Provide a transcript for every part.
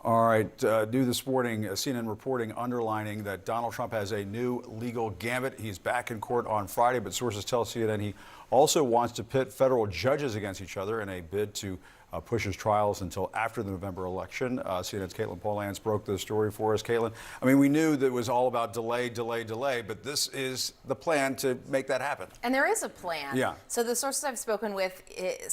All right, new this morning, CNN reporting underlining that Donald Trump has a new legal gambit. He's back in court on Friday, but sources tell CNN he also wants to pit federal judges against each other in a bid to push his trials until after the November election. CNN's Caitlin Polans broke this story for us. Caitlin, I mean, we knew that it was all about delay, but this is the plan to make that happen. And there is a plan. Yeah. So the sources I've spoken with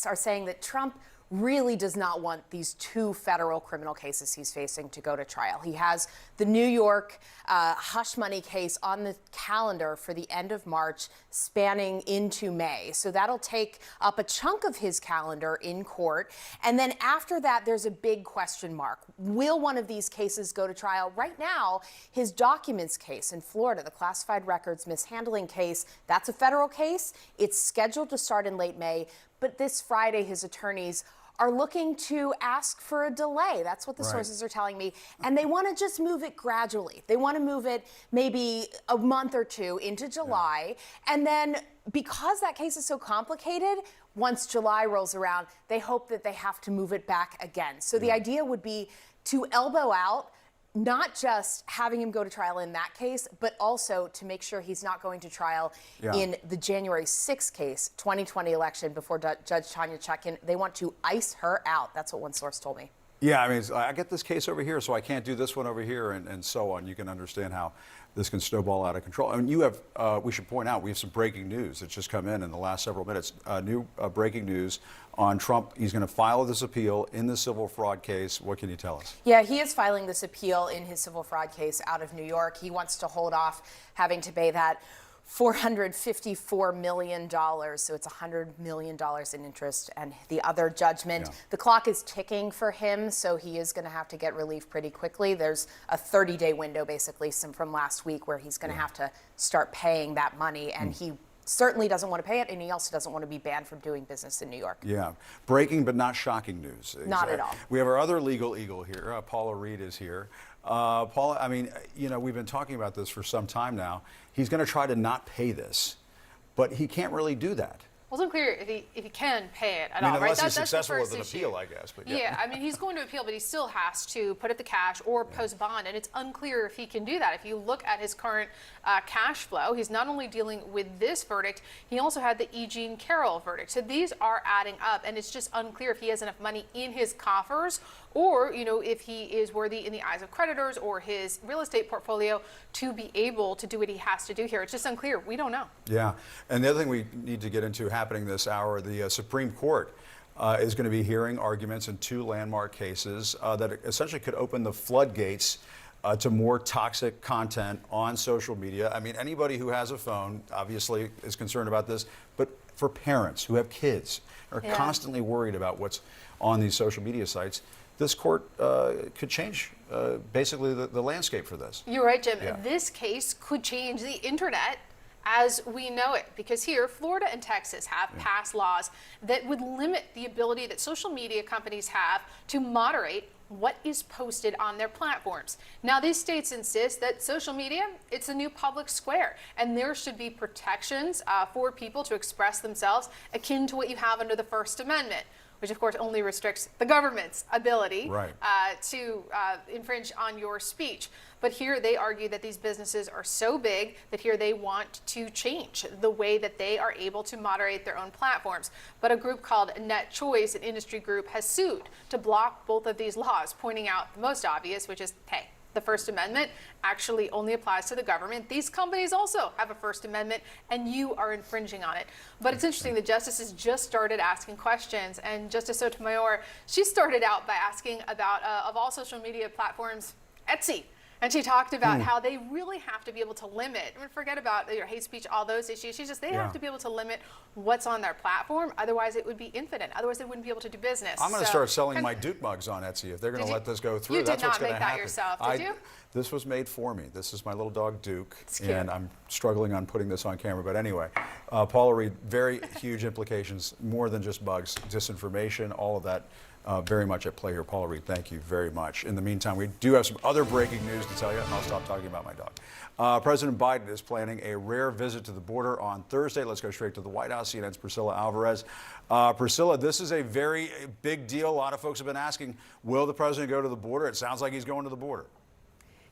are saying that Trump really does not want these two federal criminal cases he's facing to go to trial. He has the New York hush money case on the calendar for the end of March, spanning into May. So that'll take up a chunk of his calendar in court. And then after that, there's a big question mark. Will one of these cases go to trial? Right now, his documents case in Florida, the classified records mishandling case, that's a federal case. It's scheduled to start in late May. But this Friday, his attorneys are looking to ask for a delay. That's what the sources are telling me. And they want to just move it gradually. They want to move it maybe a month or two into July. Yeah. And then because that case is so complicated, once July rolls around, they hope that they have to move it back again. So the idea would be to elbow out not just having him go to trial in that case, but also to make sure he's not going to trial in the January 6th case, 2020 election before Judge Tanya Chutkan. They want to ice her out. That's what one source told me. Yeah, I mean, I get this case over here, so I can't do this one over here, and so on. You can understand how this can snowball out of control. I mean, you have, we should point out, we have some breaking news that's just come in the last several minutes. New breaking news on Trump. He's going to file this appeal in the civil fraud case. What can you tell us? Yeah, he is filing this appeal in his civil fraud case out of New York. He wants to hold off having to pay that $454 million, so it's $100 million in interest and the other judgment. Yeah. The clock is ticking for him, so he is going to have to get relief pretty quickly. There's a 30-day window, basically, from last week, where he's going to have to start paying that money, and he certainly doesn't want to pay it, and he also doesn't want to be banned from doing business in New York. Yeah. Breaking but not shocking news. Not at all. We have our other legal eagle here. Paula Reed is here. Paula, I mean, you know, we've been talking about this for some time now. He's going to try to not pay this, but he can't really do that. Well, it's unclear if he can pay it at all, right? Unless he's successful with an appeal, I guess. But yeah, I mean, he's going to appeal, but he still has to put up the cash or post bond, and it's unclear if he can do that. If you look at his current cash flow, he's not only dealing with this verdict, he also had the E. Jean Carroll verdict. So these are adding up, and it's just unclear if he has enough money in his coffers, or, you know, if he is worthy in the eyes of creditors or his real estate portfolio to be able to do what he has to do here. It's just unclear. We don't know. Yeah. And the other thing we need to get into happening this hour, the Supreme Court is going to be hearing arguments in two landmark cases that essentially could open the floodgates to more toxic content on social media. I mean, anybody who has a phone obviously is concerned about this, but for parents who have kids are constantly worried about what's on these social media sites, this court could change basically the landscape for this. You're right, Jim. Yeah. This case could change the internet as we know it, because here, Florida and Texas have passed laws that would limit the ability that social media companies have to moderate what is posted on their platforms. Now, these states insist that social media, it's a new public square, and there should be protections for people to express themselves akin to what you have under the First Amendment, which of course only restricts the government's ability to infringe on your speech. But here they argue that these businesses are so big that here they want to change the way that they are able to moderate their own platforms. But a group called Net Choice, an industry group, has sued to block both of these laws, pointing out the most obvious, which is, hey, the First Amendment actually only applies to the government. These companies also have a First Amendment, and you are infringing on it. But it's interesting, the justices just started asking questions, and Justice Sotomayor, she started out by asking about, of all social media platforms, Etsy. And she talked about how they really have to be able to limit, I mean, forget about your hate speech, all those issues. She just, they have to be able to limit what's on their platform. Otherwise, it would be infinite. Otherwise, they wouldn't be able to do business. I'm going to start selling my Duke mugs on Etsy if they're going to let this go through. That's what's going to happen. You did not make that yourself, did you? This was made for me. This is my little dog, Duke, and I'm struggling on putting this on camera. But anyway, Paula Reed, very huge implications, more than just bugs, disinformation, all of that very much at play here. Paula Reed, thank you very much. In the meantime, we do have some other breaking news to tell you, and I'll stop talking about my dog. President Biden is planning a rare visit to the border on Thursday. Let's go straight to the White House. CNN's Priscilla Alvarez. Priscilla, this is a very big deal. A lot of folks have been asking, will the president go to the border? It sounds like he's going to the border.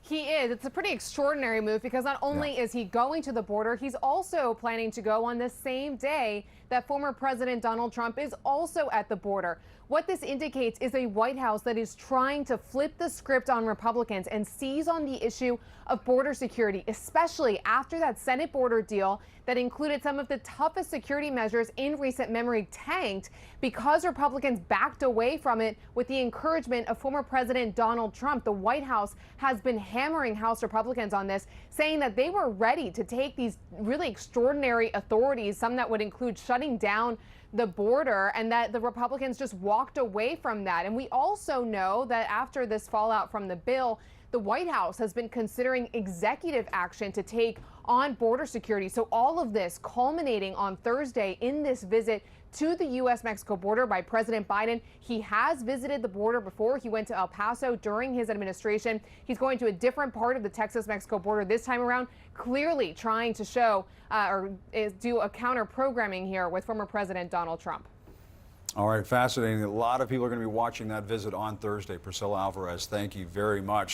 He is. It's a pretty extraordinary move because not only is he going to the border, he's also planning to go on the same day that former President Donald Trump is also at the border. What this indicates is a White House that is trying to flip the script on Republicans and seize on the issue of border security, especially after that Senate border deal that included some of the toughest security measures in recent memory tanked because Republicans backed away from it with the encouragement of former President Donald Trump. The White House has been hammering House Republicans on this, saying that they were ready to take these really extraordinary authorities, some that would include shutting down the border, and that the Republicans just walked away from that. And we also know that after this fallout from the bill, the White House has been considering executive action to take on border security. So all of this culminating on Thursday in this visit to the U.S.-Mexico border by President Biden. He has visited the border before. He went to El Paso during his administration. He's going to a different part of the Texas-Mexico border this time around, clearly trying to show or do a counter-programming here with former President Donald Trump. All right, fascinating. A lot of people are going to be watching that visit on Thursday. Priscilla Alvarez, thank you very much.